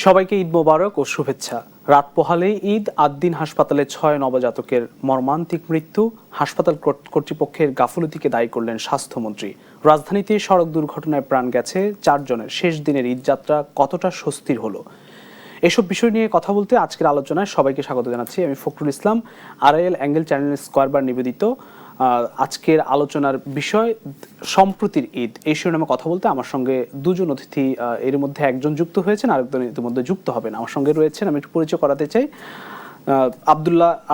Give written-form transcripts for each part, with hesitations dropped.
সবাইকে ঈদ মোবারক ও শুভেচ্ছা। রাত পোহালেই ঈদ, ৮ দিন হাসপাতালে ৬ নবজাতকের মর্মান্তিক মৃত্যু। হাসপাতাল কর্তৃপক্ষের গাফিলতিকে দায়ী করলেন স্বাস্থ্যমন্ত্রী। রাজধানীতে সড়ক দুর্ঘটনায় প্রাণ গেছে ৪ জনের। শেষ দিনের ঈদযাত্রা কতটা স্বস্তির হলো, এসব বিষয় নিয়ে কথা বলতে আজকের আলোচনায় সবাইকে স্বাগত জানাচ্ছি। আমি Fakhrul Islam, RIL angle channel স্কয়ারবার নিবেদিত আজকের আলোচনার বিষয় সম্প্রতির ঈদ। এই শিরোনামে কথা বলতে আমার সঙ্গে দুজন অতিথি, এর মধ্যে একজন যুক্ত হয়েছেন, আরেকজন ইতিমধ্যে যুক্ত হবেন। আমার সঙ্গে রয়েছেন, আমি একটু পরিচয় করাতে চাই,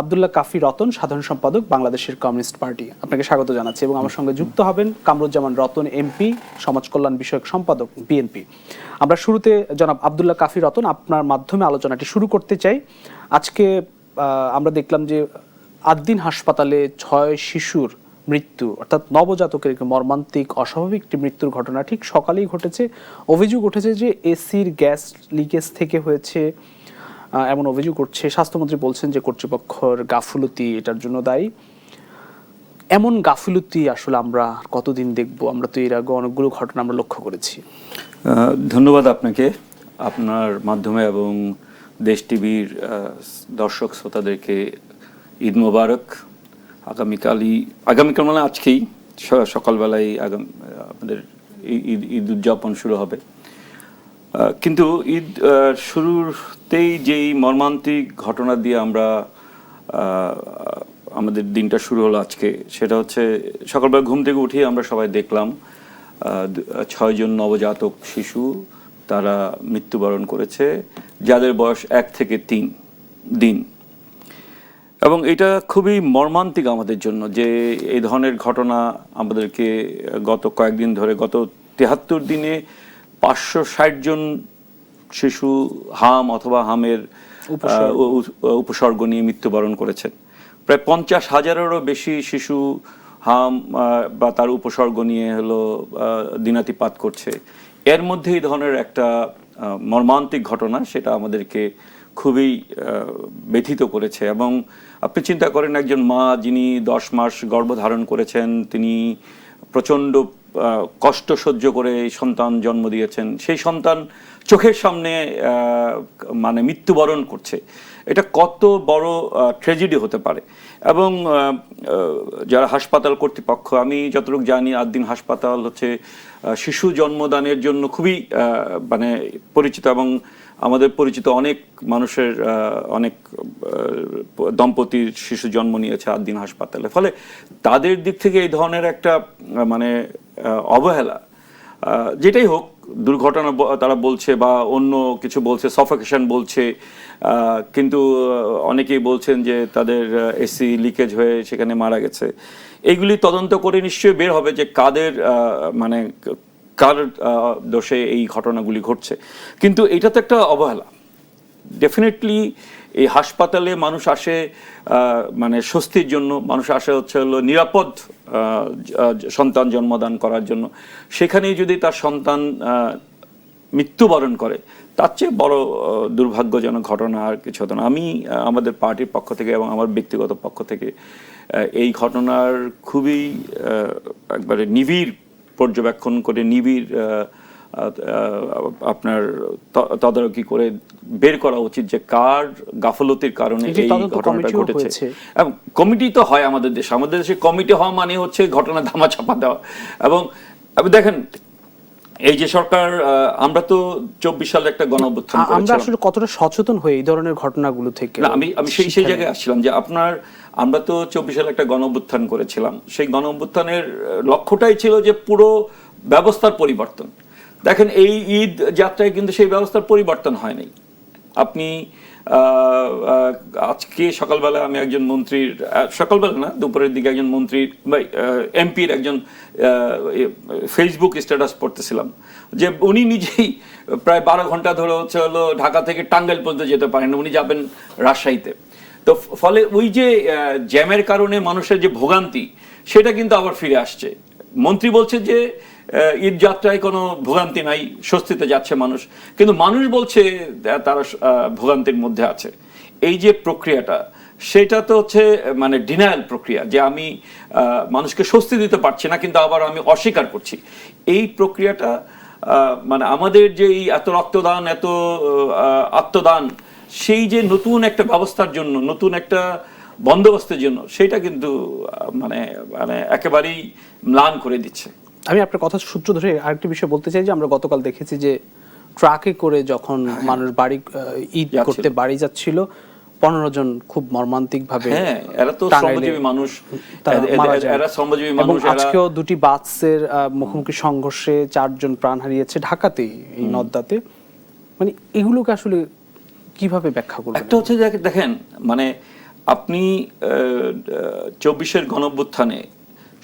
আব্দুল্লাহ কাফি রতন, সাধারণ সম্পাদক, বাংলাদেশের কমিউনিস্ট পার্টি। আপনাকে স্বাগত জানাচ্ছি। এবং আমার সঙ্গে যুক্ত হবেন কামরুজ্জামান রতন, MP, সমাজ কল্যাণ বিষয়ক সম্পাদক, BNP। আমরা শুরুতে জনাব আব্দুল্লাহ কাফি রতন, আপনার মাধ্যমে আলোচনাটি শুরু করতে চাই। আজকে আমরা দেখলাম যে ৮ দিন হাসপাতালে ৬ শিশুর মৃত্যু, অর্থাৎ নবজাতকের মর্মান্তিক অস্বাভাবিক একটি মৃত্যুর ঘটনা ঠিক সকালেই ঘটেছে। অভিযোগ উঠেছে যে এসির গ্যাস লিকেজ থেকে হয়েছে, এমন অভিযোগ উঠছে। স্বাস্থ্যমন্ত্রী বলছেন যে কর্তৃপক্ষের গাফিলতি এটার জন্য দায়ী। এমন গাফিলতি আসলে আমরা কতদিন দেখব? আমরা তো এর আগে অনেকগুলো ঘটনা আমরা লক্ষ্য করেছি। ধন্যবাদ আপনাকে, আপনার মাধ্যমে এবং দেশ টিভির দর্শক শ্রোতাদেরকে ঈদ মোবারক। আগামীকাল মানে আজকেই সকালবেলায় আমাদের ঈদ উদযাপন শুরু হবে। কিন্তু ঈদ শুরুতেই যেই মর্মান্তিক ঘটনা দিয়ে আমাদের দিনটা শুরু হলো আজকে, সেটা হচ্ছে সকালবেলা ঘুম থেকে উঠেই আমরা সবাই দেখলাম ৬ জন নবজাতক শিশু তারা মৃত্যুবরণ করেছে, যাদের বয়স 1 থেকে 3 দিন। এবং এটা খুবই মর্মান্তিক আমাদের জন্য যে এই ধরনের ঘটনা আমাদেরকে গত কয়েকদিন ধরে, গত ৭৩ দিনে ৫৬০ জন শিশু হাম অথবা হামের উপসর্গ নিয়ে মৃত্যুবরণ করেছেন। প্রায় ৫০,০০০-এরও বেশি শিশু হাম বা তার উপসর্গ নিয়ে দিনাতিপাত করছে। এর মধ্যে এই ধরনের একটা মর্মান্তিক ঘটনা, সেটা আমাদেরকে খুবই ব্যথিত করেছে। এবং আপনি চিন্তা করেন, একজন মা যিনি 10 মাস গর্ভধারণ করেছেন, তিনি প্রচণ্ড কষ্ট সহ্য করে সন্তান জন্ম দিয়েছেন, সেই সন্তান চোখের সামনে মানে মৃত্যুবরণ করছে। এটা কত বড় ট্র্যাজেডি হতে পারে। এবং যারা হাসপাতাল কর্তৃপক্ষ, আমি যতটুকু জানি ৮ দিন হাসপাতাল হচ্ছে শিশু জন্মদানের জন্য খুবই মানে পরিচিত, এবং আমাদের পরিচিত অনেক মানুষের, অনেক দম্পতির শিশু জন্ম নিয়েছে ৮ দিন হাসপাতালে। ফলে তাদের দিক থেকে এই ধরনের একটা মানে অবহেলা, যেটাই হোক, দুর্ঘটনা তারা বলছে বা অন্য কিছু বলছে, সাফোকেশন বলছে, কিন্তু অনেকেই বলছেন যে তাদের এসি লিকেজ হয়ে সেখানে মারা গেছে। এইগুলি তদন্ত করে নিশ্চয়ই বের হবে যে কার দোষে এই ঘটনাগুলি ঘটছে। কিন্তু এটা তো একটা অবহেলা। ডেফিনেটলি এই হাসপাতালে মানুষ আসে মানে স্বস্তির জন্য, মানুষ আসে নিরাপদ সন্তান জন্মদান করার জন্য। সেখানেই যদি তার সন্তান মৃত্যুবরণ করে, তার চেয়ে বড় দুর্ভাগ্যজনক ঘটনা আর কিছু হতো না। আমি আমাদের পার্টির পক্ষ থেকে এবং আমার ব্যক্তিগত পক্ষ থেকে এই ঘটনার খুবই একবারে নিবিড় পর্যবেক্ষণ করে, নিবিড় আপনার তদারকি করে বের করা উচিত যে কার গাফলতির কারণে এই ঘটনাটা ঘটেছে। এবং কমিটি তো হয় আমাদের দেশে কমিটি হওয়া মানে হচ্ছে ঘটনা ধামাচাপা দেওয়া। এবং দেখেন, এই যে সরকার, আমরা তো ২৪ সালে একটা গণঅভ্যুত্থান করেছিলাম। আমরা আসলে কতটা সচেতন হই এই ধরনের ঘটনাগুলো থেকে? আমি সেই জায়গায় আসছিলাম যে আমরা তো ২৪ সালে একটা গণঅভ্যুত্থান করেছিলাম। সেই গণঅভ্যুত্থানের লক্ষ্যটাই ছিল যে পুরো ব্যবস্থার পরিবর্তন। দেখেন, এই ঈদ যাত্রায় কিন্তু সেই ব্যবস্থার পরিবর্তন হয়নি। আপনি আজকে সকালবেলা আমি একজন মন্ত্রীর, সকালবেলা না, দুপুরের দিকে একজন মন্ত্রীর MPর একজন ফেসবুক স্ট্যাটাস পড়তেছিলাম যে উনি নিজেই প্রায় 12 ঘন্টা ধরে ঢাকা থেকে টাঙ্গাইল পর্যন্ত যেতে পারেন, উনি যাবেন রাজশাহীতে। তো ফলে ওই যে জ্যামের কারণে মানুষের যে ভোগান্তি, সেটা কিন্তু আবার ফিরে আসছে। মন্ত্রী বলছে যে ঈদ যাত্রায় কোনো ভোগান্তি নাই, স্বস্তিতে যাচ্ছে মানুষ, কিন্তু মানুষ বলছে তারা ভোগান্তির মধ্যে আছে। এই যে প্রক্রিয়াটা, সেটা তো হচ্ছে মানে ডিনায়াল প্রক্রিয়া, যে আমি মানুষকে স্বস্তি দিতে পারছি না কিন্তু আবার আমি অস্বীকার করছি। এই প্রক্রিয়াটা মানে আমাদের যে এই এত রক্তদান, এত আত্মদান, সেই যে নতুন একটা ব্যবস্থার জন্য, নতুন একটা বন্দোবস্তের জন্য, সেটা কিন্তু মানে মানে একেবারেই ম্লান করে দিচ্ছে। আমি আপনার কথা সূত্র ধরে আরেকটি বিষয় বলতে চাই যে আমরা গতকাল দেখেছি যে ট্রাকে করে যখন মানুষ বাড়ি ঈদ করতে বাড়ি যাচ্ছিল, 15 জন খুব মর্মান্তিক ভাবে, হ্যাঁ, এরা তো শ্রমজীবী মানুষ, এরা শ্রমজীবী এবং মানুষ। আজকেও দুটি বাসের মুখোমুখি সংঘর্ষে 4 জন প্রাণ হারিয়েছে ঢাকাতেই, এই নদ্দাতে। মানে এগুলোকে আসলে কিভাবে ব্যাখ্যা করবেন? একটা হচ্ছে দেখেন, মানে আপনি 24-এর গণঅভ্যুত্থানে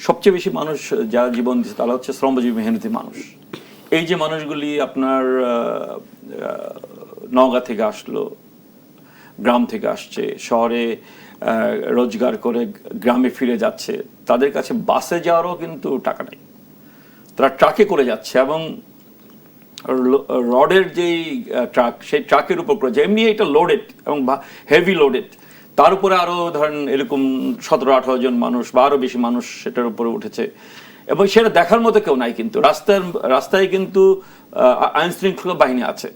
সবচেয়ে বেশি মানুষ যারা জীবন দিচ্ছে তারা হচ্ছে শ্রমজীবী মেহনতি মানুষ। এই যে মানুষগুলি আপনার নওগাঁ থেকে আসলো, গ্রাম থেকে আসছে, শহরে রোজগার করে গ্রামে ফিরে যাচ্ছে, তাদের কাছে বাসে যাওয়ারও কিন্তু টাকা নেই, তারা ট্রাকে করে যাচ্ছে। এবং রডের যেই ট্রাক, সেই ট্রাকের উপর করে, এমনি এটা লোডেড এবং হেভি লোডেড, তার উপরে আরো ধরেন এরকম 17-18 জন মানুষ বা আরো বেশি মানুষ সেটার উপরে উঠেছে, এবং সেটা দেখার মতো কেউ নাই। কিন্তু রাস্তায় কিন্তু আইন শৃঙ্খলা বাহিনী আছে।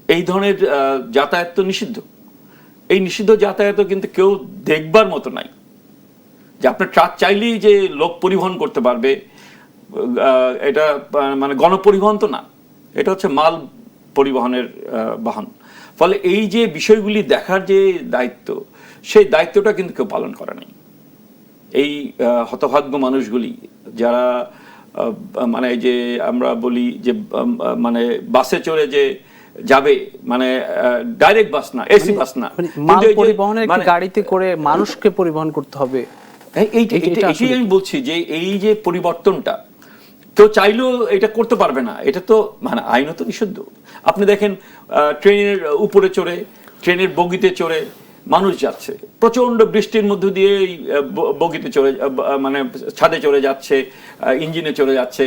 এই ধরনের যাতায়াত তো নিষিদ্ধ। এই নিষিদ্ধ যাতায়াত কিন্তু কেউ দেখবার মতো নাই। যে আপনার ট্রাক চাইলেই যে লোক পরিবহন করতে পারবে, এটা মানে গণপরিবহন তো না, এটা হচ্ছে মাল পরিবহনের বাহন। ফলে এই যে বিষয়গুলি দেখার যে দায়িত্ব, সেই দায়িত্বটা কিন্তু কেউ পালন করে নাই। এই হতভাগ্য মানুষগুলি যারা মানে যে আমরা বলি যে মানে বাসে চড়ে যে যাবে, মানে ডাইরেক্ট বাস না, এসি বাস না, মাল পরিবহনের একটি গাড়িতে করে মানুষকে পরিবহন করতে হবে। এইটাই আমি বলছি যে এই যে পরিবর্তনটা কেউ চাইলেও এটা করতে পারবে না। এটা তো মানে আইনত নিষিদ্ধ। আপনি দেখেন ট্রেনের উপরে চড়ে, ট্রেনের বগিতে চড়ে মানুষ যাচ্ছে, প্রচন্ড বৃষ্টির মধ্য দিয়ে বগিতে চড়ে, মানে ছাদে চড়ে যাচ্ছে, ইঞ্জিনে চড়ে যাচ্ছে।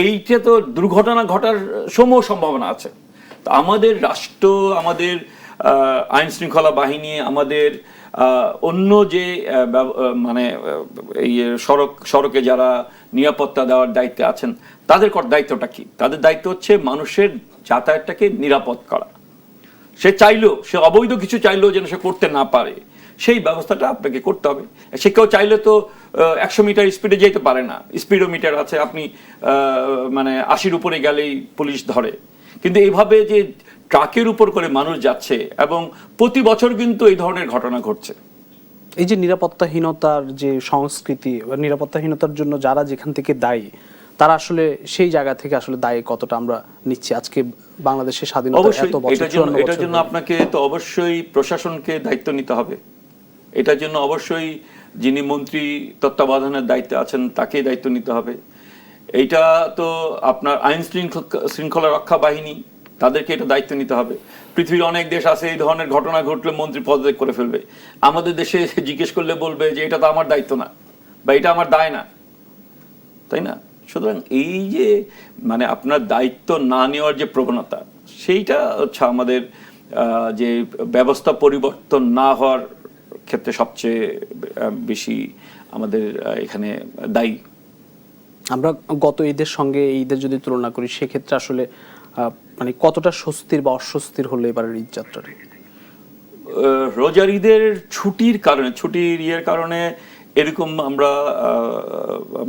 এইটা তো দুর্ঘটনা ঘটার সমূহ সম্ভাবনা আছে। তো আমাদের রাষ্ট্র, আমাদের আইন শৃঙ্খলা বাহিনী, আমাদের অন্য যে মানে এই সড়কে যারা নিরাপত্তা দেওয়ার দায়িত্বে আছেন, তাদের দায়িত্বটা কি? তাদের দায়িত্ব হচ্ছে মানুষের যাতায়াতটাকে নিরাপদ করা। সে চাইলেও, সে অবৈধ কিছু চাইলেও যেন সে করতে না পারে, সেই ব্যবস্থাটা আপনাকে করতে হবে। সে কেউ চাইলে তো 100 মিটার স্পিডে যেতে পারে না, স্পিডোমিটার আছে, আপনি মানে 80-র উপরে গেলেই পুলিশ ধরে। কিন্তু এইভাবে যে ট্রাকের উপর করে মানুষ যাচ্ছে, এবং প্রতি বছর কিন্তু এই ধরনের ঘটনা ঘটছে। এই যে নিরাপত্তাহীনতার যে সংস্কৃতি, নিরাপত্তাহীনতার জন্য যারা যেখান থেকে দায়ী, তারা আসলে সেই জায়গা থেকে আসলে দায়ী কতটা আমরা নিচ্ছি? আজকে বাংলাদেশের স্বাধীনতা এত বছর, এটার জন্য আপনাকে তো অবশ্যই প্রশাসনকে দায়িত্ব নিতে হবে। এটার জন্য অবশ্যই যিনি মন্ত্রী তত্ত্বাবধানের দায়িত্বে আছেন তাকে দায়িত্ব নিতে হবে। এইটা তো আপনার আইন শৃঙ্খলা রক্ষা বাহিনী, তাদেরকে এটা দায়িত্ব নিতে হবে। পৃথিবীর অনেক দেশ আছে এই ধরনের ঘটনা ঘটলে মন্ত্রী পদত্যাগ করে ফেলবে। আমাদের দেশে জিজ্ঞেস করলে বলবে যে এটা তো আমার দায়িত্ব না, বা এটা আমার দায় না, তাই না? সুতরাং এই যে মানে আপনার দায়িত্ব না নেওয়ার যে প্রবণতা, সেইটা হচ্ছে আমাদের যে ব্যবস্থা পরিবর্তন না হওয়ার ক্ষেত্রে সবচেয়ে বেশি আমাদের এখানে দায়ী। আমরা গত ঈদের সঙ্গে এই ঈদের যদি তুলনা করি, সেক্ষেত্রে আসলে মানে কতটা স্বস্তির বা অস্বস্তির হলো এবারের ঈদ যাত্রাটা? রোজার ঈদের ছুটির কারণে, ছুটির ইয়ের কারণে এরকম আমরা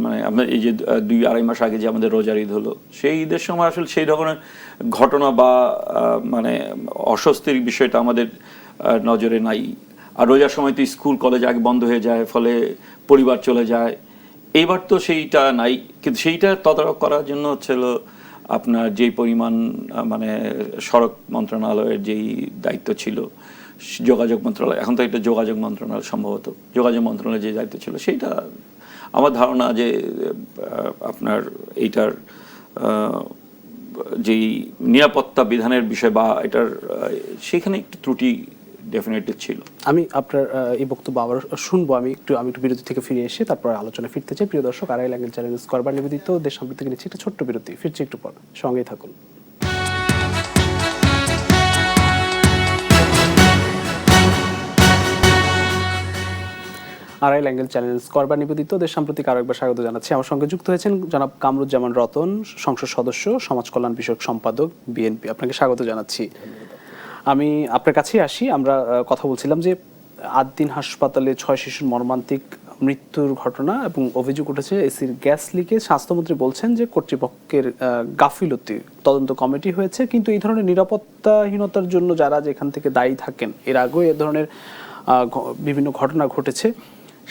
মানে আমরা এই যে 2-2.5 মাস আগে যে আমাদের রোজার ঈদ হলো, সেই ঈদের সময় আসলে সেই ধরনের ঘটনা বা মানে অস্বস্তির বিষয়টা আমাদের নজরে নাই। আর রোজার সময় তো স্কুল কলেজ আগে বন্ধ হয়ে যায়, ফলে পরিবার চলে যায়। এইবার তো সেইটা নাই, কিন্তু সেইটা তদারক করার জন্য হচ্ছিল আপনার যেই পরিমাণ মানে সড়ক মন্ত্রণালয়ের যেই দায়িত্ব ছিল, যোগাযোগ মন্ত্রণালয়, এখন তো এটা যোগাযোগ মন্ত্রণালয়, সম্ভবত যোগাযোগ মন্ত্রণালয়ের যে দায়িত্ব ছিল, সেইটা আমার ধারণা যে আপনার এইটার যেই নিরাপত্তা বিধানের বিষয় বা এটার সেখানে একটু ত্রুটি ডেফিনেটলি ছিল। আমি আপনার এই বক্তব্য আবার শুনবো। আমি একটু বিরতি থেকে ফিরে এসে তারপর আলোচনা ফিরতে চাই। প্রিয় দর্শক, আড়াই ল্যাঙ্গুয়েজ চ্যানেল স্কয়ার নিবেদিত দেশ সম্প্রীতি থেকে নিচ্ছে একটা ছোট্ট বিরতি। ফিরছি একটু পর, সঙ্গেই থাকুন। আড়াই অ্যাঙ্গেল চ্যানেল করবার নিবেদিত দেশ সাম্প্রতিক আরো একবার স্বাগত জানাচ্ছি। আমার সঙ্গে যুক্ত হয়েছেন জনাব কামরুজ্জামান রতন, সংসদ সদস্য, সমাজ কল্যাণ বিষয়ক সম্পাদক, বিএনপি। আপনাকে স্বাগত জানাচ্ছি। আমি আপনার কাছেই আসি। আমরা কথা বলছিলাম যে আদ্দিন হাসপাতালে 6 শিশুর মর্মান্তিক মৃত্যুর ঘটনা এবং অভিযোগ উঠেছে এসির গ্যাস লিকে। স্বাস্থ্যমন্ত্রী বলছেন যে কর্তৃপক্ষের গাফিলতি, তদন্ত কমিটি হয়েছে, কিন্তু এই ধরনের নিরাপত্তাহীনতার জন্য যারা যেখান থেকে দায়ী থাকেন, এর আগেও এ ধরনের বিভিন্ন ঘটনা ঘটেছে,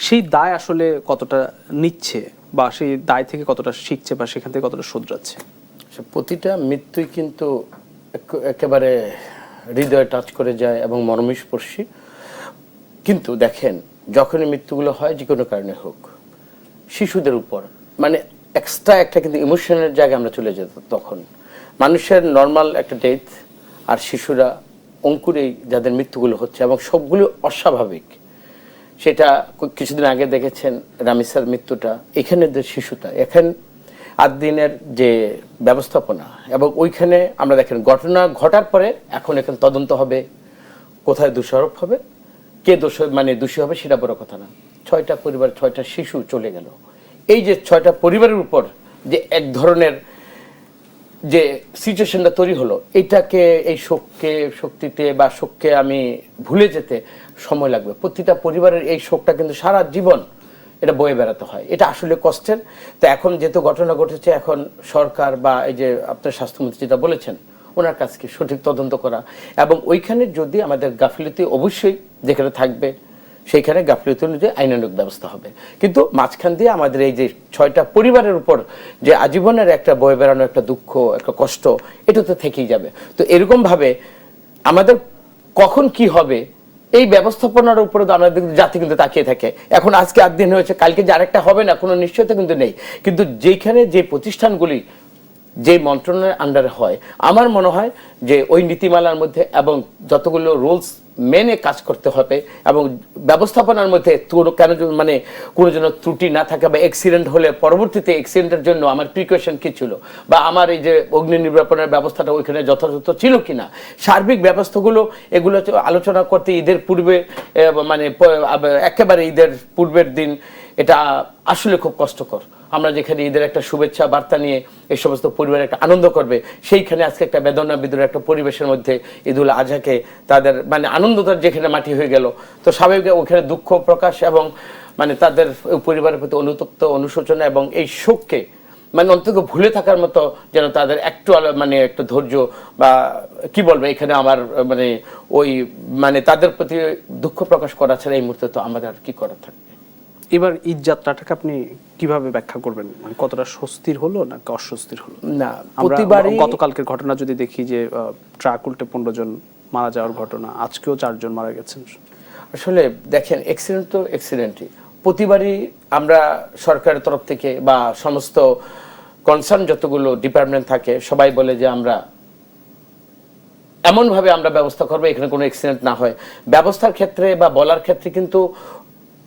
সেই দায় আসলে কতটা নিচ্ছে বা সেই দায় থেকে কতটা শিখছে বা সেখান থেকে কতটা শুধরাচ্ছে? প্রতিটা মৃত্যুই কিন্তু একেবারে হৃদয়ে টাচ করে যায় এবং মর্মস্পর্শী। কিন্তু দেখেন, যখনই মৃত্যুগুলো হয় যে কোনো কারণে হোক, শিশুদের উপর মানে এক্সট্রা একটা কিন্তু ইমোশনের জায়গায় আমরা চলে যেত। তখন মানুষের নর্মাল একটা ডেথ আর শিশুরা অঙ্কুরেই যাদের মৃত্যুগুলো হচ্ছে এবং সবগুলো অস্বাভাবিক। সেটা কিছুদিন আগে দেখেছেন রামিসার মৃত্যুটা, এখানে যে শিশুটা, এখানে আদ্দিনের যে ব্যবস্থাপনা এবং ওইখানে আমরা দেখেন ঘটনা ঘটার পরে এখন এখানে তদন্ত হবে, কোথায় দোষারোপ হবে, কে দোষী হবে সেটা বড় কথা না। 6টা পরিবার, 6টা শিশু চলে গেল। এই যে 6টা পরিবারের উপর যে এক ধরনের যে সিচুয়েশনটা তৈরি হলো, এইটাকে এই শক্তিতে বা শোককে আমি ভুলে যেতে সময় লাগবে। প্রতিটা পরিবারের এই শোকটা কিন্তু সারা জীবন এটা বয়ে বেড়াতে হয়, এটা আসলে কষ্টের। তো এখন যেহেতু ঘটনা ঘটেছে, এখন সরকার বা এই যে আপনার স্বাস্থ্যমন্ত্রী যেটা বলেছেন, ওনার কাছকে সঠিক তদন্ত করা এবং ওইখানে যদি আমাদের গাফিলতি অবশ্যই যেখানে থাকবে সেইখানে গাফিলতি অনুযায়ী আইনানুগ ব্যবস্থা হবে। কিন্তু মাঝখান দিয়ে আমাদের এই যে 6টা পরিবারের উপর যে আজীবনের একটা বয়ে বেড়ানো একটা দুঃখ, একটা কষ্ট, এটা তো থেকেই যাবে। তো এরকম ভাবে আমাদের কখন কি হবে এই ব্যবস্থাপনার উপরে আমাদের জাতি কিন্তু তাকিয়ে থাকে। এখন আজকে 8 দিন হয়েছে, কালকে যে আরেকটা হবে না কোনো নিশ্চয়তা কিন্তু নেই। কিন্তু যেখানে যে প্রতিষ্ঠানগুলি যে মন্ত্রণালয়ের আন্ডারে হয়, আমার মনে হয় যে ওই নীতিমালার মধ্যে এবং যতগুলো রুলস মেনে কাজ করতে হবে এবং ব্যবস্থাপনার মধ্যে কেন মানে কোনো যেন ত্রুটি না থাকে বা অ্যাক্সিডেন্ট হলে পরবর্তীতে অ্যাক্সিডেন্টের জন্য আমার প্রিকশন কি ছিল বা আমার এই যে অগ্নি নির্বাপনের ব্যবস্থাটা ওইখানে যথাযথ ছিল কিনা, সার্বিক ব্যবস্থাগুলো এগুলো আলোচনা করতে ঈদের পূর্বে মানে একেবারে ঈদের পূর্বের দিন এটা আসলে খুব কষ্টকর। আমরা যেখানে ঈদের একটা শুভেচ্ছা বার্তা নিয়ে এই সমস্ত পরিবার একটা আনন্দ করবে, সেইখানে আজকে একটা বেদনা বিদুর একটা পরিবেশের মধ্যে ঈদুল আজহাকে তাদের মানে আনন্দটার যেখানে মাটি হয়ে গেল, তো স্বাভাবিক ওখানে দুঃখ প্রকাশ এবং মানে তাদের পরিবারের প্রতি অনুতপ্ত, অনুশোচনা এবং এই শোককে মানে অন্তত ভুলে থাকার মতো যেন তাদের একটু মানে একটু ধৈর্য বা কি বলবো এখানে আমার মানে ওই মানে তাদের প্রতি দুঃখ প্রকাশ করা ছাড়া এই মুহূর্তে তো আমাদের আর কি করার থাকবে। এবার ঈদ যাত্রাটাকে আপনি কিভাবে ব্যাখ্যা করবেন? মানে কতটা স্বস্তির হলো নাকি অস্বস্তির হলো? না, প্রতিবারই গতকালকের ঘটনা যদি দেখি যে ট্রাক উল্টে 15 জন মারা যাওয়ার ঘটনা, আজকেও 4 জন মারা গেছেন। আসলে দেখেন, অ্যাক্সিডেন্ট তো অ্যাক্সিডেন্টই। প্রতিবারই আমরা সরকারের তরফ থেকে বা সমস্ত কনসার্ন যতগুলো ডিপার্টমেন্ট থাকে সবাই বলে যে আমরা এমনভাবে আমরা ব্যবস্থা করবো এখানে কোনো অ্যাক্সিডেন্ট না হয়। ব্যবস্থার ক্ষেত্রে বা বলার ক্ষেত্রে কিন্তু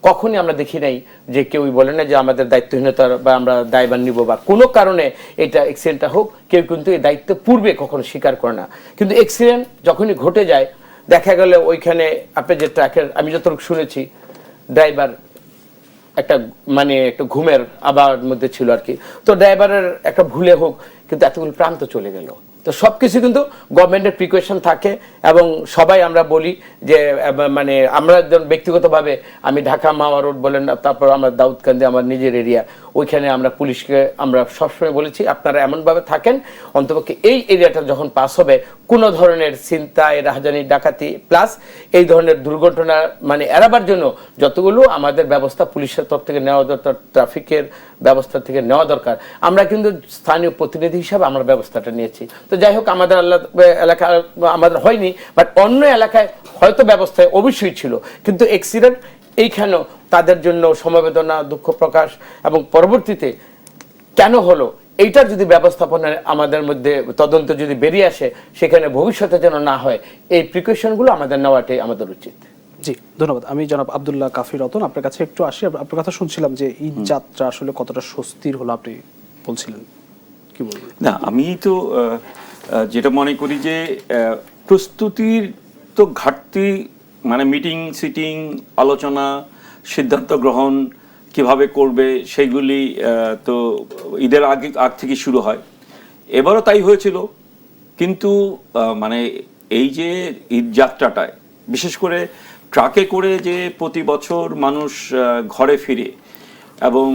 কখনই আমরা দেখি নাই যে কেউই বলে না যে আমাদের দায়িত্বহীনতার বা আমরা দায়ভার নিব বা কোনো কারণে এটা অ্যাক্সিডেন্টটা হোক, কেউ কিন্তু এই দায়িত্ব পূর্বে কখনো স্বীকার করে না। কিন্তু অ্যাক্সিডেন্ট যখনই ঘটে যায় দেখা গেল ওইখানে আপনি যে ট্রাকের আমি যতটুকু শুনেছি ড্রাইভার একটা মানে একটা ঘুমের আবার মধ্যে ছিল আর কি, তো ড্রাইভারের একটা ভুলে হোক কিন্তু এতগুলো প্রাণ তো চলে গেল। তো সবকিছু কিন্তু গভর্নমেন্টের প্রিকশন থাকে এবং সবাই আমরা বলি যে মানে আমরা ব্যক্তিগতভাবে আমি ঢাকা মাওয়া রোড বলেন, তারপর আমার দাউদকান্দি আমার নিজের এরিয়া, ওইখানে আমরা পুলিশকে আমরা সবসময় বলেছি আপনারা এমনভাবে থাকেন অন্তপক্ষে এই এরিয়াটা যখন পাস হবে কোনো ধরনের ছিনতাই, রাহাজানি, ডাকাতি প্লাস এই ধরনের দুর্ঘটনা মানে এড়াবার জন্য যতগুলো আমাদের ব্যবস্থা পুলিশের তরফ থেকে নেওয়া দরকার, ট্রাফিকের ব্যবস্থা থেকে নেওয়া দরকার, আমরা কিন্তু স্থানীয় প্রতিনিধি হিসাবে আমরা ব্যবস্থাটা নিয়েছি। তো যাই হোক আমাদের এলাকা আমাদের হয়নি, বাট অন্য এলাকায় হয়তো ব্যবস্থায় অবশ্যই ছিল, কিন্তু অ্যাক্সিডেন্ট এইখানেও তাদের জন্য সমবেদনা, দুঃখ প্রকাশ এবং পরবর্তীতে কেন হলো এইটার যদি ব্যবস্থাপনা আমাদের মধ্যে তদন্ত যদি বেরিয়ে আসে সেখানে ভবিষ্যতে যেন না হয় এই প্রিকশনগুলো আমাদের নেওয়াটাই আমাদের উচিত। জি ধন্যবাদ। আমি জনাব আব্দুল্লাহ কাফি রতন আপনার কাছে একটু আসি। আপনার কথা শুনছিলাম যে ঈদ যাত্রা আসলে কতটা স্বস্তির হলো আপনি বলছিলেন, কি বলবেন? না, আমি তো যেটা মনে করি যে প্রস্তুতির তো ঘাটতি, মানে মিটিং সিটিং আলোচনা সিদ্ধান্ত গ্রহণ কিভাবে করবে সেগুলি তো ঈদের আগ থেকে শুরু হয়। এবারও তাই হয়েছিল, কিন্তু মানে এই যে ঈদ যাত্রাটায় বিশেষ করে ট্রাকে করে যে প্রতি বছর মানুষ ঘরে ফিরে এবং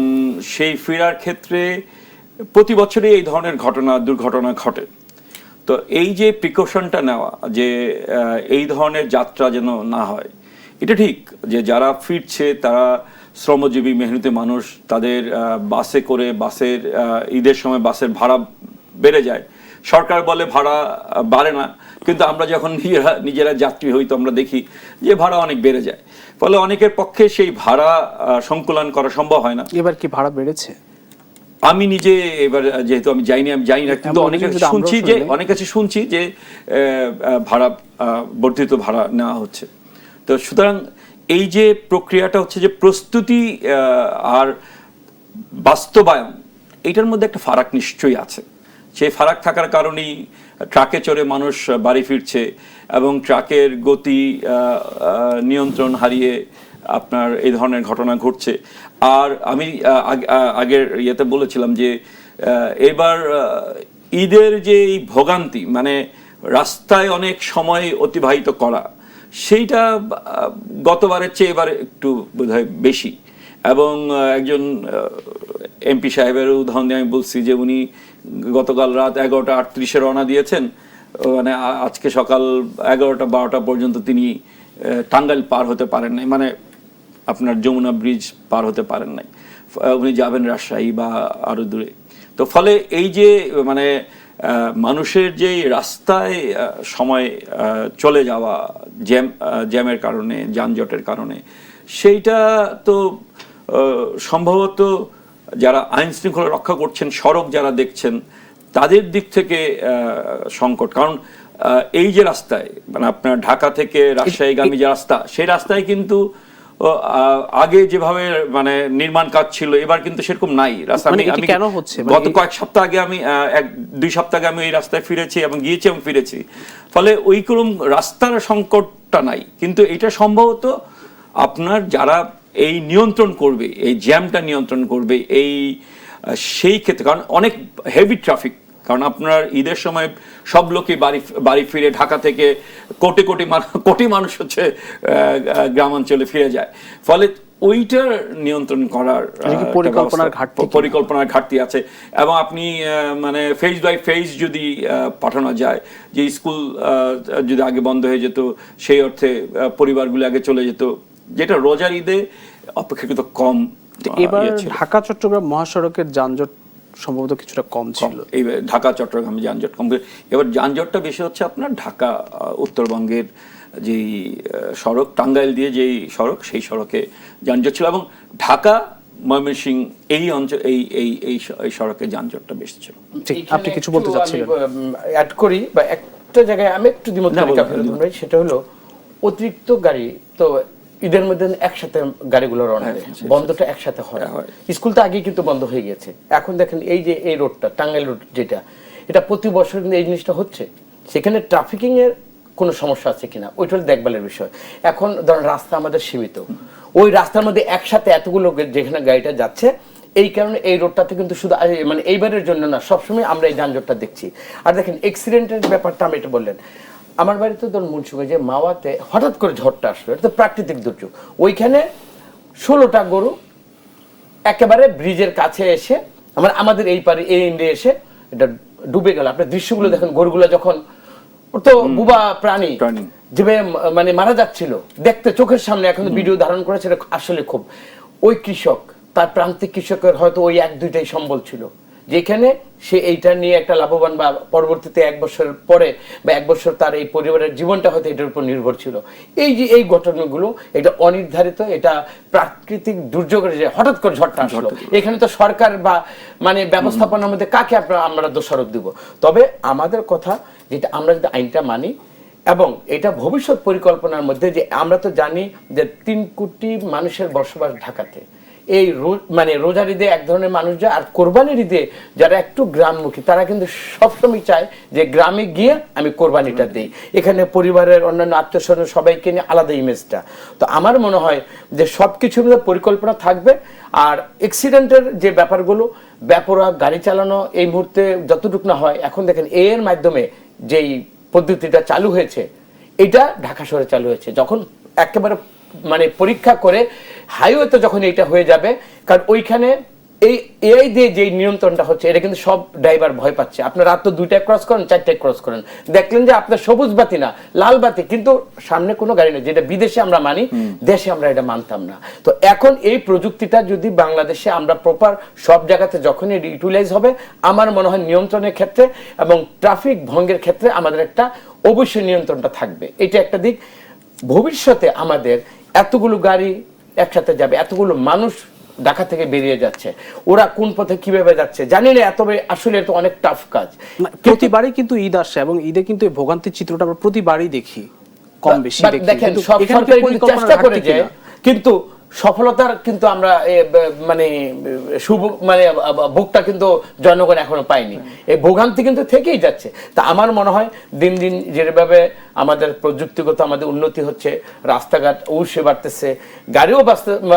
সেই ফেরার ক্ষেত্রে প্রতি বছরই এই ধরনের দুর্ঘটনা ঘটে। তো এই যে প্রিকশনটা নেওয়া যে এই ধরনের যাত্রা যেন না হয়, এটা ঠিক যে যারা ফিরছে তারা শ্রমজীবী মেহনতি মানুষ, তাদের বাসে করে ঈদের সময় বাসের ভাড়া বেড়ে যায়। সরকার বলে ভাড়া বাড়ে না, কিন্তু আমরা যখন নিজেরা যাত্রী হই তো আমরা দেখি যে ভাড়া অনেক বেড়ে যায়। ফলে অনেকের পক্ষে সেই ভাড়া সংকুলন করা সম্ভব হয় না। এবার কি ভাড়া বেড়েছে? আমি নিজে এবার যেহেতু আমি জানি না, কিন্তু অনেক কাছে শুনছি যে ভাড়া বর্ধিত ভাড়া নেওয়া হচ্ছে। তো সুতরাং এই যে প্রক্রিয়াটা হচ্ছে যে প্রস্তুতি আর বাস্তবায়ন, এটার মধ্যে একটা ফারাক নিশ্চয়ই আছে। সেই ফারাক থাকার কারণেই ট্রাকে চড়ে মানুষ বাড়ি ফিরছে এবং ট্রাকের গতি নিয়ন্ত্রণ হারিয়ে আপনার এই ধরনের ঘটনা ঘটছে। আর আমি আগের ইয়েতে বলেছিলাম যে এবার ঈদের যে এই ভোগান্তি, মানে রাস্তায় অনেক সময় অতিবাহিত করা, সেইটা গতবারের চেয়ে এবার একটু বোধহয় বেশি। এবং একজন এমপি সাহেবের উদাহরণ দিয়ে আমি বলছি যে উনি গতকাল রাত 11:38 রওনা দিয়েছেন, মানে আজকে সকাল 11টা-12টা পর্যন্ত তিনি টাঙ্গাইল পার হতে পারেন নাই, মানে আপনার যমুনা ব্রিজ পার হতে পারেন নাই। উনি যাবেন রাজশাহী বা আরো দূরে। তো ফলে এই যে মানে মানুষের যে রাস্তায় সময় চলে যাওয়া জ্যামের কারণে, যানজটের কারণে, সেইটা তো সম্ভবত যারা আইন শৃঙ্খলা রক্ষা করছেন, সড়ক যারা দেখছেন, তাদের দিক থেকে সংকট। কারণ এই যে রাস্তায় মানে আপনার ঢাকা থেকে রাজশাহীগামী যে রাস্তা, সেই রাস্তায় কিন্তু আগে যেভাবে মানে নির্মাণ কাজ ছিল এবার কিন্তু সেরকম নাই রাস্তা। আমি কেন হচ্ছে গত কয়েক সপ্তাহ আগে আমি 1-2 সপ্তাহ আগে আমি এই রাস্তায় ফিরেছি এবং গিয়েছি এবং ফিরেছি। ফলে ওইরকম রাস্তার সংকটটা নাই, কিন্তু এটা সম্ভবত আপনার যারা এই নিয়ন্ত্রণ করবে, এই জ্যামটা নিয়ন্ত্রণ করবে সেই ক্ষেত্রে, কারণ অনেক হেভি ট্রাফিক। কারণ আপনার ঈদের সময় সব লোকই বাড়ি ফিরে ঢাকা থেকে কোটি মানুষ হচ্ছে গ্রামাঞ্চলে ফিরে যায়। ফলে ওইটার নিয়ন্ত্রণ করার পরিকল্পনার ঘাটতি আছে। এবং আপনি মানে ফেজ বাই ফেজ যদি পাঠানো যায়, যে স্কুল যদি আগে বন্ধ হয়ে যেত সেই অর্থে পরিবারগুলো আগে চলে যেত, যেটা রোজার ঈদে অপেক্ষাকৃত কম। এবার ঢাকা চট্টগ্রাম মহাসড়কের যানজট সম্ভবত কিছুটা কম ছিল। এই ঢাকা চট্টগ্রামে যানজট কম। এবার যানজটটা বেশি হচ্ছে আপনার ঢাকা উত্তরবঙ্গের যেই সড়ক, টাঙ্গাইল দিয়ে যেই সড়ক, সেই সড়কে যানজট ছিল। এবং ঢাকা ময়মনসিংহ এই অঞ্চল এই সড়কে যানজটটা বেশি ছিল। আপনি কিছু বলতে চাচ্ছিলেন? অ্যাড করি বা একটা জায়গায় আমি একটু দ্বিমত করি, সেটা হলো অতিরিক্ত গাড়ি তো ঈদের মধ্যে একসাথে গাড়িগুলো রওনা দেয়, বন্ধটা একসাথে হয়। স্কুল তো আগেই কিন্তু বন্ধ হয়ে গেছে। এখন দেখেন এই যে এই রোডটা, টাঙ্গাইল রোড যেটা, এটা প্রতি বছর কিন্তু এই জিনিসটা হচ্ছে। সেখানে ট্রাফিকিং এর কোনো সমস্যা আছে কিনা ওইটা দেখভালের বিষয়। এখন ধরেন রাস্তা আমাদের সীমিত, ওই রাস্তার মধ্যে একসাথে এতগুলো যেখানে গাড়িটা যাচ্ছে, এই কারণে এই রোডটাতে কিন্তু শুধু মানে এইবারের জন্য না, সবসময় আমরা এই যানজটটা দেখছি। আর দেখেন অ্যাক্সিডেন্টের ব্যাপারটা আমি এটা বললেন, আমার বাড়িতে ধরুন মুন্সিগঞ্জে মাওয়াতে হঠাৎ করে ঝড়টা আসলো, এটা তো প্রাকৃতিক দুর্যোগ। ওইখানে 16টা গরু একেবারে ব্রিজের কাছে এসে আমাদের এই পারে এই এন্ডে এসে এটা ডুবে গেল। আপনার দৃশ্যগুলো দেখেন, গরুগুলো যখন তো বুবা প্রাণী যেভাবে মানে মারা যাচ্ছিল দেখতে চোখের সামনে, এখন ভিডিও ধারণ করেছে, এটা আসলে খুব ওই কৃষক, তার প্রান্তিক কৃষকের হয়তো ওই 1-2টাই সম্বল ছিল, যেখানে সে এইটা নিয়ে একটা লাভবান বা পরবর্তীতে 1 বছর পরে বা 1 বছর তার এই পরিবারের জীবনটা হয়তো এটার উপর নির্ভর ছিল। এই যে এই ঘটনাগুলো, এটা অনির্ধারিত, এটা প্রাকৃতিক দুর্যোগের যে হঠাৎ করে ঝড়টা আসলো, এখানে তো সরকার বা মানে ব্যবস্থাপনার মধ্যে কাকে আমরা দোষারোপ দিব? তবে আমাদের কথা যেটা, আমরা যদি আইনটা মানি এবং এটা ভবিষ্যৎ পরিকল্পনার মধ্যে, যে আমরা তো জানি যে 3 কোটি মানুষের বসবাস ঢাকাতে, এই মানে রোজার ঈদে এক ধরনের মানুষ যায়, আর কোরবানির ঈদে যারা একটু গ্রামমুখী তারা কিন্তু সবসময় চায় যে গ্রামে গিয়ে আমি কোরবানিটা দিই, এখানে পরিবারের অন্যান্য আত্মীয়স্বজন সবাইকে নিয়ে আলাদা ইমেজটা। তো আমার মনে হয় যে সবকিছুর মধ্যে পরিকল্পনা থাকবে। আর অ্যাক্সিডেন্টের যে ব্যাপারগুলো, বেপরোয়া গাড়ি চালানো এই মুহূর্তে যতটুকু না হয়, এখন দেখেন এর মাধ্যমে যেই পদ্ধতিটা চালু হয়েছে, এটা ঢাকা শহরে চালু হয়েছে, যখন একেবারে মানে পরীক্ষা করে হাইওয়েতে যখন এটা হয়ে যাবে, কারণ ওইখানে এই এআই দিয়ে যে নিয়ন্ত্রণটা হচ্ছে, এটা কিন্তু সব ড্রাইভার ভয় পাচ্ছে। আপনার রাত তো 2টায় ক্রস করেন, 4টায় ক্রস করেন, দেখলেন যে আপনার সবুজ বাতি না লাল বাতি, কিন্তু সামনে কোনো গাড়ি নেই, যেটা বিদেশে আমরা মানি, দেশে আমরা এটা মানতাম না। তো এখন এই প্রযুক্তিটা যদি বাংলাদেশে আমরা প্রপার সব জায়গাতে যখনই ইউটিলাইজ হবে, আমার মনে হয় নিয়ন্ত্রণের ক্ষেত্রে এবং ট্রাফিক ভঙ্গের ক্ষেত্রে আমাদের একটা অবশ্যই নিয়ন্ত্রণটা থাকবে। এটা একটা দিক। ভবিষ্যতে আমাদের এতগুলো গাড়ি একসাথে যাবে, এতগুলো মানুষ ঢাকা থেকে বেরিয়ে যাচ্ছে, ওরা কোন পথে কিভাবে যাচ্ছে জানি না, তবে আসলে এটা অনেক টাফ কাজ। প্রতিবারই কিন্তু ঈদ আসছে এবং ঈদে কিন্তু এই ভোগান্তির চিত্রটা আমরা প্রতিবারই দেখি, কম বেশি দেখি। দেখেন কিন্তু সব এখানে কি সরকারি পরিকল্পনা চেষ্টা করে ঘাটতি যায়, কিনা? কিন্তু সফলতার কিন্তু আমরা মানে শুভ মানে ভোগটা কিন্তু জনগণ এখনো পায়নি। এই ভোগান্তি কিন্তু থেকেই যাচ্ছে। তা আমার মনে হয় দিন দিন যেভাবে আমাদের প্রযুক্তিগত আমাদের উন্নতি হচ্ছে, রাস্তাঘাট অবশ্যই বাড়তেছে, গাড়িও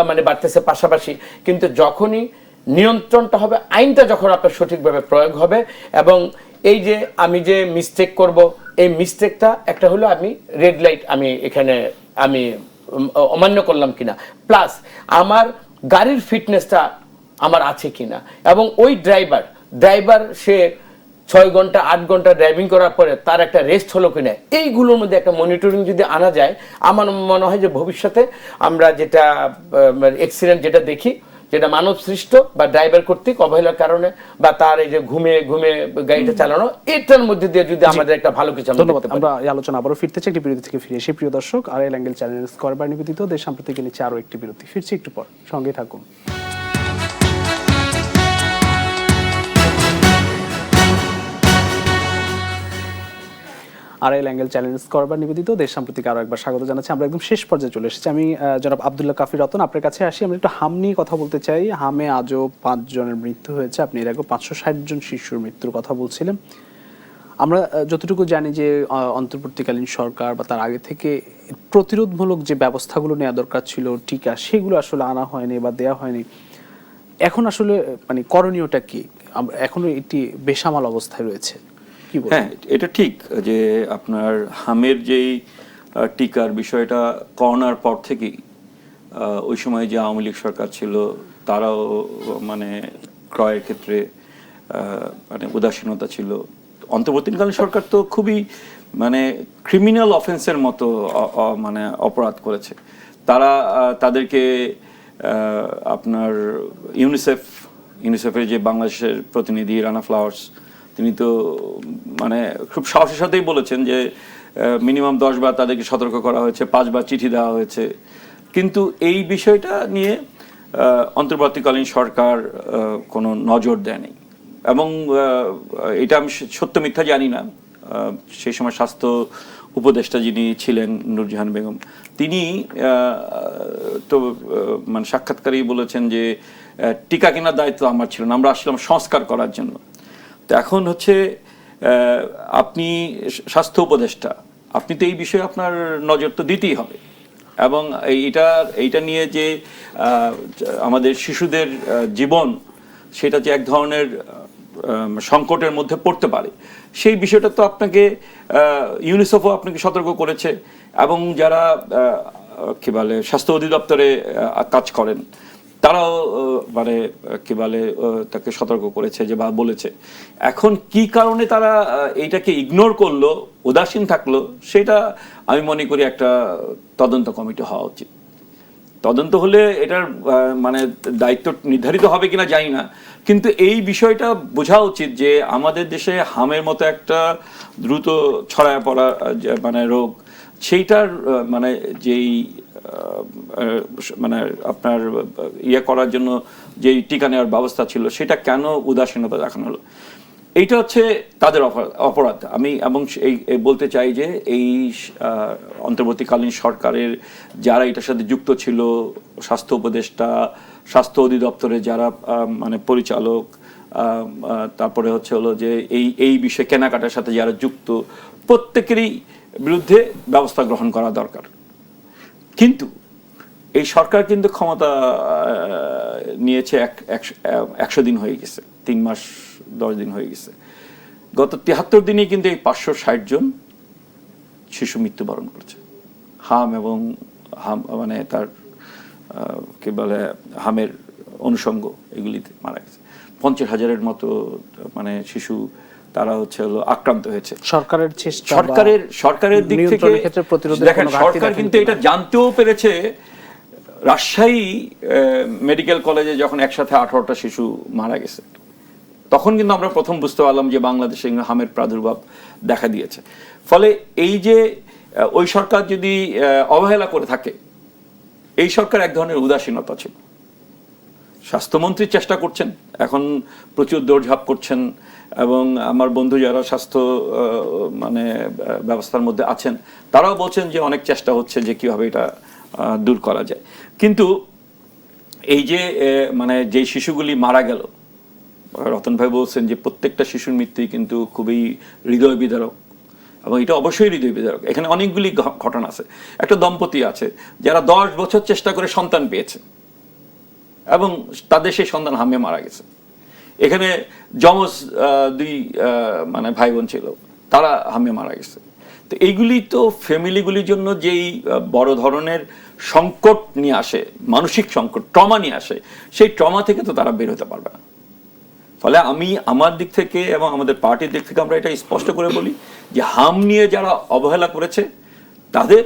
মানে বাড়তেছে পাশাপাশি, কিন্তু যখনই নিয়ন্ত্রণটা হবে, আইনটা যখন আপনার সঠিকভাবে প্রয়োগ হবে, এবং এই যে আমি যে মিস্টেক করব, এই মিস্টেকটা একটা হলো আমি রেড লাইট আমি এখানে আমি অমান্য করলাম কিনা, প্লাস আমার গাড়ির ফিটনেসটা আমার আছে কিনা, এবং ওই ড্রাইভার সে 6 ঘন্টা 8 ঘন্টা ড্রাইভিং করার পরে তার একটা রেস্ট হলো কিনা, এইগুলোর মধ্যে একটা মনিটরিং যদি আনা যায়, আমার মনে হয় যে ভবিষ্যতে আমরা যেটা অ্যাক্সিডেন্ট যেটা দেখি, যেটা মানব সৃষ্ট বা ড্রাইভার কর্তৃক অবহেলার কারণে বা তার এই যে ঘুমে গাড়িটা চালানো, এটার মধ্যে দিয়ে যদি আমাদের একটা ভালো কিছু ধন্যবাদ। আমরা এই আলোচনা আবারও ফিরতে চাই একটি বিরতি থেকে ফিরে এসে। প্রিয় দর্শক, আর এল অ্যাঙ্গেল চ্যানেল স্কয়ার নিবেদিত দেশ সাম্প্রতিক নিচ্ছে আরো একটি বিরতি, ফিরছি একটু পর, সঙ্গে থাকুন। আর এল অ্যাঙ্গেল চ্যানেল স্কয়ার নিবেদিত দেশ সাম্প্রতিক আরো একবার স্বাগত জানাচ্ছি। আমরা একদম শেষ পর্যায়ে চলে এসেছি। আমি জনাব আব্দুল্লাহ কাফি রতন আপনার কাছে আসি। আমরা একটু হাম নিয়ে কথা বলতে চাই। হামে আজও 5 জনের মৃত্যু হয়েছে, আপনি এর আগে 560 জন শিশুর মৃত্যুর কথা বলছিলেন। আমরা যতটুকু জানি যে অন্তর্বর্তীকালীন সরকার বা তার আগে থেকে প্রতিরোধমূলক যে ব্যবস্থাগুলো নেওয়া দরকার ছিল, টিকা, সেগুলো আসলে আনা হয়নি বা দেয়া হয়নি। এখন আসলে মানে করণীয়টা কি? এখনো এটি বেসামাল অবস্থায় রয়েছে। হ্যাঁ, এটা ঠিক যে আপনার হামের যেই টিকার বিষয়টা করোনার পর থেকেই ওই সময় যে আওয়ামী লীগ সরকার ছিল, তারাও মানে ক্রয়ের ক্ষেত্রে মানে উদাসীনতা ছিল। অন্তর্বর্তীকালীন সরকার তো খুবই মানে ক্রিমিনাল অফেন্সের মতো মানে অপরাধ করেছে। তারা তাদেরকে আপনার ইউনিসেফের যে বাংলাদেশের প্রতিনিধি রানা ফ্লাওয়ার্স, তিনি তো মানে খুব সাহসের সাথেই বলেছেন যে মিনিমাম 10 বার তাদেরকে সতর্ক করা হয়েছে, 5 বার চিঠি দেওয়া হয়েছে, কিন্তু এই বিষয়টা নিয়ে অন্তর্বর্তীকালীন সরকার কোনো নজর দেয়নি। এবং এটা আমি সত্য মিথ্যা জানি না, সেই সময় স্বাস্থ্য উপদেষ্টা যিনি ছিলেন নূরজাহান বেগম, তিনি তো মানে সাক্ষাৎকারেই বলেছেন যে টিকা কেনার দায়িত্ব আমার ছিল না, আমরা আসলাম সংস্কার করার জন্য। তো এখন হচ্ছে আপনি স্বাস্থ্য উপদেষ্টা, আপনি তো এই বিষয়ে আপনার নজর তো দিতেই হবে। এবং এইটা নিয়ে যে আমাদের শিশুদের জীবন, সেটা যে এক ধরনের সংকটের মধ্যে পড়তে পারে, সেই বিষয়টা তো আপনাকে ইউনিসেফও আপনাকে সতর্ক করেছে, এবং যারা কি বলে স্বাস্থ্য অধিদপ্তরে কাজ করেন তারাও মানে কি বলে তাকে সতর্ক করেছে যে বা বলেছে। এখন কি কারণে তারা এইটাকে ইগনোর করলো, উদাসীন থাকলো, সেটা আমি মনে করি একটা তদন্ত কমিটি হওয়া উচিত। তদন্ত হলে এটার মানে দায়িত্ব নির্ধারিত হবে কিনা জানি না, কিন্তু এই বিষয়টা বোঝা উচিত যে আমাদের দেশে হামের মতো একটা দ্রুত ছড়ায় পড়া মানে রোগ, সেইটার মানে যেই মানে আপনার করার জন্য যেই টিকা নেওয়ার ব্যবস্থা ছিল, সেটা কেন উদাসীনতা দেখানো হলো, এইটা হচ্ছে তাদের অপরাধ। আমি এবং এই বলতে চাই যে এই অন্তর্বর্তীকালীন সরকারের যারা এটার সাথে যুক্ত ছিল, স্বাস্থ্য উপদেষ্টা, স্বাস্থ্য অধিদপ্তরে যারা মানে পরিচালক, তারপরে হলো যে এই বিষয়ে কেনাকাটার সাথে যারা যুক্ত, প্রত্যেকেরই বিরুদ্ধে ব্যবস্থা গ্রহণ করা দরকার। কিন্তু এই সরকার কিন্তু ক্ষমতা নিয়েছে 100 দিন হয়ে গেছে, 3 মাস 10 দিন হয়ে গেছে। গত 73 দিনেই কিন্তু এই 560 জন শিশু মৃত্যুবরণ করেছে। এবং মানে তার কি বলে হামের অনুষঙ্গ এগুলিতে মারা গেছে। 50,000-এর মতো মানে শিশু তারা হলো আক্রান্ত হয়েছে। সরকারের দিক থেকে দেখেন, সরকার কিন্তু এটা জানতেও পেরেছে। রাজশাহী মেডিকেল কলেজে যখন একসাথে 18টা শিশু মারা গেছে, তখন কিন্তু আমরা প্রথম বুঝতে পারলাম যে বাংলাদেশে হামের প্রাদুর্ভাব দেখা দিয়েছে। ফলে এই যে ওই সরকার যদি অবহেলা করে থাকে, এই সরকার এক ধরনের উদাসীনতা ছিল। স্বাস্থ্যমন্ত্রী চেষ্টা করছেন, এখন প্রচুর দৌড়ঝাঁপ করছেন, এবং আমার বন্ধু যারা স্বাস্থ্য মানে ব্যবস্থার মধ্যে আছেন তারাও বলছেন যে অনেক চেষ্টা হচ্ছে যে কিভাবে এটা দূর করা যায়। কিন্তু এই যে মানে যে শিশুগুলি মারা গেল, রতন ভাই বলছেন যে প্রত্যেকটা শিশুর মৃত্যুই কিন্তু খুবই হৃদয় বিদারক, এবং এটা অবশ্যই হৃদয় বিদারক। এখানে অনেকগুলি ঘটনা আছে। একটা দম্পতি আছে যারা 10 বছর চেষ্টা করে সন্তান পেয়েছে, এবং তাদের সেই সন্তান হামে মারা গেছে। এখানে যমজ 2 মানে ভাই বোন ছিল, তারা হামে মারা গেছে। তো এইগুলি তো ফ্যামিলিগুলির জন্য যেই বড় ধরনের সংকট নিয়ে আসে, মানসিক সংকট, ট্রমা নিয়ে আসে, সেই ট্রমা থেকে তো তারা বের হতে পারবে না। ফলে আমি আমার দিক থেকে এবং আমাদের পার্টির দিক থেকে আমরা এটা স্পষ্ট করে বলি যে হাম নিয়ে যারা অবহেলা করেছে তাদের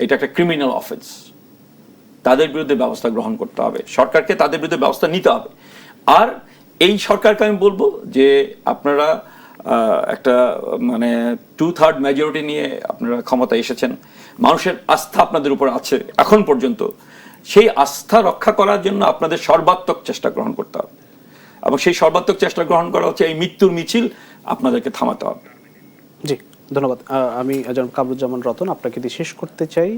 এটা একটা ক্রিমিনাল অফেন্স, তাদের বিরুদ্ধে ব্যবস্থা গ্রহণ করতে হবে, সরকারকে তাদের বিরুদ্ধে ব্যবস্থা নিতে হবে। আর এই সরকারকে আমি বলবো যে আপনারা একটা মানে 2/3 মেজরিটি নিয়ে আপনারা ক্ষমতা এসেছেন, মানুষের আস্থা আপনাদের উপর আছে এখন পর্যন্ত। সেই আস্থা রক্ষা করার জন্য আপনাদের সর্বাত্মক চেষ্টা গ্রহণ করতে হবে, এবং সেই সর্বাত্মক চেষ্টা গ্রহণ করা হচ্ছে এই মৃত্যুর মিছিল আপনাদেরকে থামাতে হবে। জি, ধন্যবাদ। আমি জনাব কামরুজ্জামান রতন আপনাকে দিয়ে শেষ করতে চাই।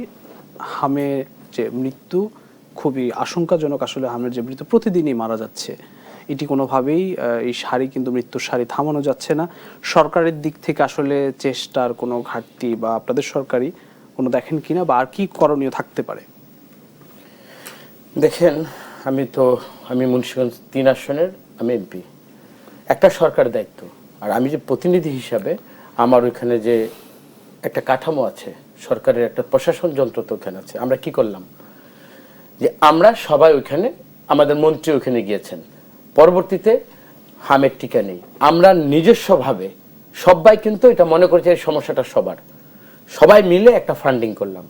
হামে যে মৃত্যু খুবই আশঙ্কাজনক। আসলে হামের যে মৃত্যু প্রতিদিনই মারা যাচ্ছে, এটি কোনোভাবেই এই সারি কিন্তু মৃত্যুর সারি থামানো যাচ্ছে না। সরকারের দিক থেকে আসলে চেষ্টার কোনো ঘাটতি বা আপনাদের সরকারি কোনো দেখেন কিনা, বা আর কি করণীয় থাকতে পারে? দেখেন, আমি মুন্সিগঞ্জ 3 আসনের আমি এমপি, একটা সরকারের দায়িত্ব। আর আমি যে প্রতিনিধি হিসাবে আমার ওইখানে যে একটা কাঠামো আছে, সরকারের একটা প্রশাসন যন্ত্র তো ওখানে আছে। আমরা কি করলাম যে আমরা সবাই ওইখানে, আমাদের মন্ত্রী ওখানে গিয়েছেন, পরবর্তীতে হামের টিকা নেই। আমরা নিজস্বভাবে সবাই কিন্তু এটা মনে করছি এই সমস্যাটা সবাই মিলে একটা ফান্ডিং করলাম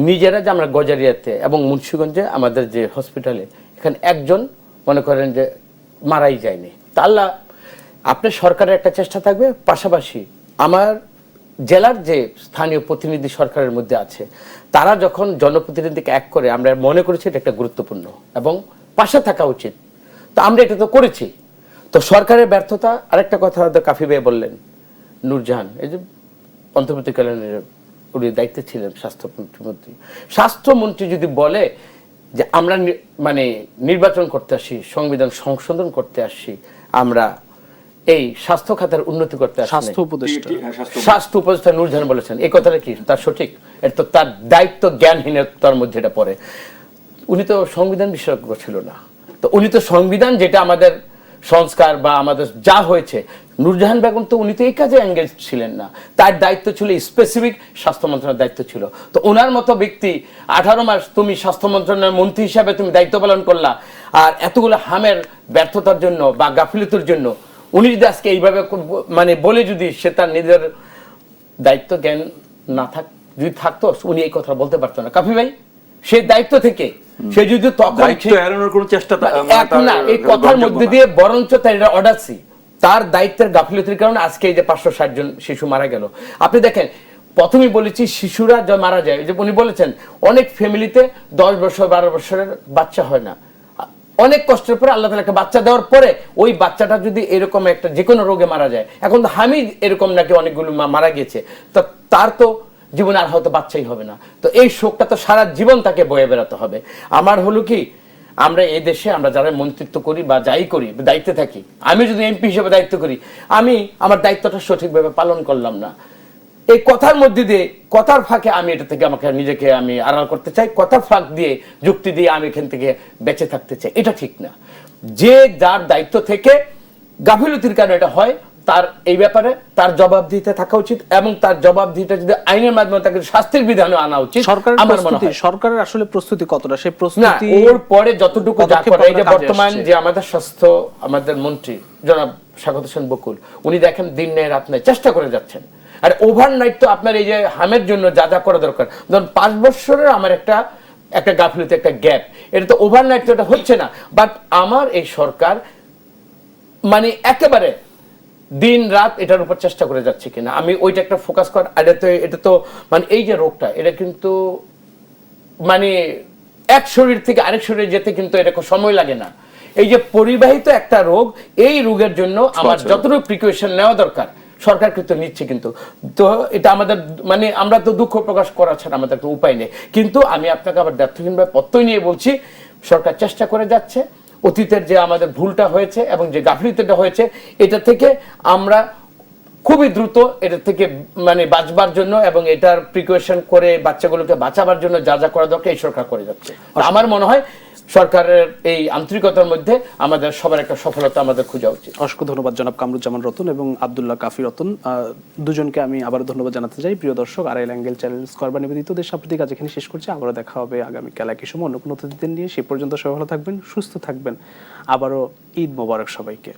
নিজেরা, যে আমরা গজারিয়াতে এবং মুন্সিগঞ্জে আমাদের যে হসপিটালে এখানে একজন মনে করেন যে মারাই যায়নি। তা আল্লাহ, আপনার সরকারের একটা চেষ্টা থাকবে, পাশাপাশি আমার জেলার যে স্থানীয় প্রতিনিধি সরকারের মধ্যে আছে, তারা যখন জনপ্রতিনিধিকে এক করে, আমরা মনে করেছি এটা একটা গুরুত্বপূর্ণ এবং পাশে থাকা উচিত। তো আমরা এটা তো করেছি। তো সরকারের ব্যর্থতা, আরেকটা কথা কাফি ভাই বললেন, নূরজাহান এই যে অন্তর্বর্তীকালীন উনি দায়িত্বে ছিলেন স্বাস্থ্যমন্ত্রী যদি বলে যে আমরা মানে নির্বাচন করতে আসি, সংবিধান সংশোধন করতে আসি, আমরা এই স্বাস্থ্য খাতের উন্নতি করতে আসি, স্বাস্থ্য উপদেষ্টা নূরজাহান বলেছেন, এই কথাটা কি তার সঠিক? এটা তো তার দায়িত্ব জ্ঞানহীনতার মধ্যে এটা পড়ে। উনি তো সংবিধান বিশেষজ্ঞ ছিল না, তো উনি তো সংবিধান যেটা আমাদের সংস্কার বা আমাদের যা হয়েছে, নূরজাহান বেগম তো উনি তো এই কাজে এঙ্গেজ ছিলেন না, তার দায়িত্ব ছিল স্পেসিফিক স্বাস্থ্য মন্ত্রণালয়ের দায়িত্ব ছিল। তো ওনার মতো ব্যক্তি 18 মাস তুমি স্বাস্থ্য মন্ত্রণালয়ের মন্ত্রী হিসাবে তুমি দায়িত্ব পালন করলা, আর এতগুলো হামের ব্যর্থতার জন্য বা গাফিলতির জন্য উনি যদি আজকে এইভাবে মানে বলে, যদি সে তার নিজের দায়িত্ব জ্ঞান না যদি থাকতো, উনি এই কথা বলতে পারতো না। কাফি ভাই, সে দায়িত্ব থেকে সে যদি তখন না এই কথার মধ্যে দিয়ে বরঞ্চ তার অডাসি, তার দায়িত্বের গাফিলতির কারণে আজকে এই যে 560 জন শিশু মারা গেল। আপনি দেখেন, প্রথমেই বলেছি শিশুরা যা মারা যায়, যে উনি বলেছেন অনেক ফ্যামিলিতে 10 বছর 12 বছরের বাচ্চা হয় না, অনেক কষ্টের পরে আল্লাহ তাআলা একটা বাচ্চা দেওয়ার পরে ওই বাচ্চাটা যদি এরকম একটা যে কোনো রোগে মারা যায়, এখন তো হামিদ এরকম নাকি অনেকগুলো মারা গেছে, তো তার তো জীবনে আর হয়তো বাচ্চাই হবে না। তো এই শোকটা তো সারা জীবন তাকে বয়ে বেড়াতে হবে। আমার হলো কি, আমরা এই দেশে আমরা যারা মন্ত্রিত্ব করি বা যাই করি দায়িত্বে থাকি, আমি যদি এমপি হিসেবে দায়িত্ব করি, আমি আমার দায়িত্বটা সঠিকভাবে পালন করলাম না, এই কথার মধ্যে দিয়ে কথার ফাঁকে আমি এটা থেকে আমাকে নিজেকে আমি আড়াল করতে চাই, কথার ফাঁক দিয়ে যুক্তি দিয়ে আমি এখান থেকে বেঁচে থাকতে চাই, এটা ঠিক না। যে যার দায়িত্ব থেকে গাফিলতির কারণে এটা হয়, তার এই ব্যাপারে তার জবাবদিহিতে থাকা উচিত, এবং তার জবাবদিহিটা যদি আইনের মাধ্যমে তাকে শাস্তির বিধানে আনা উচিত। আমার মনে হয় সরকারের আসলে প্রস্তুতি কতটা, সেই না, প্রস্তুতি ওর পরে যতটুকু যা করে, এই যে কাজে বর্তমান আসছে। যে আমাদের স্বাস্থ্য আমাদের মন্ত্রী জনাব স্বাগত হোসেন বকুল, উনি দেখেন দিন নেই রাত নেই চেষ্টা করে যাচ্ছেন। আর ওভারনাইট তো আপনার এই যে হামের জন্য যা যা করা দরকার, ধরুন 5 বছরের আমার একটা গাফিলতি, একটা গ্যাপ, এটা তো ওভারনাইট তো এটা হচ্ছে না। বাট আমার এই সরকার মানে একেবারে দিন রাত এটার উপর চেষ্টা করে যাচ্ছে কিনা, আমি ওইটা একটা ফোকাস কর। এটা তো মানে এই যে রোগটা, এটা কিন্তু মানে এক শরীর থেকে আরেক শরীরে যেতে কিন্তু এটা সময় লাগে না। এই যে পরিবাহিত একটা রোগ, এই রোগের জন্য আমার যতটুকু প্রিকশন নেওয়া দরকার সরকার কিন্তু নিচ্ছে। কিন্তু তো এটা আমাদের মানে আমরা তো দুঃখ প্রকাশ করা ছাড়া আমাদের তো উপায় নেই। কিন্তু আমি আপনাকে আবার দ্ব্যর্থহীনভাবে প্রত্যয় নিয়ে বলছি, সরকার চেষ্টা করে যাচ্ছে। অতীতের যে আমাদের ভুলটা হয়েছে এবং যে গাফিলতিটা হয়েছে, এটা থেকে আমরা খুবই দ্রুত এটা থেকে মানে বাঁচবার জন্য এবং এটার প্রিকশন করে বাচ্চাগুলোকে বাঁচাবার জন্য যা যা করা দরকার এই সরকার করে যাচ্ছে। আমার মনে হয় সরকারের এই আন্তরিকতার মধ্যে আমাদের সবার একটা সফলতা আমাদের খোঁজা উচিত। অসংখ্য ধন্যবাদ জনাব কামরুজ্জামান রতন এবং আব্দুল্লাহ কাফি রতন, দুজনকে আমি আবারও ধন্যবাদ জানাতে চাই। প্রিয় দর্শক, আড়াইল অ্যাঙ্গেল চ্যানেল স্কয়ার নিবেদিত দেশ সাম্প্রতিক কাজ এখানে শেষ করছি। আবারও দেখা হবে আগামীকাল একই সময় অন্য কোনো অতিথিদের নিয়ে। সেই পর্যন্ত সবাই ভালো থাকবেন, সুস্থ থাকবেন। আবারও ঈদ মোবারক সবাইকে।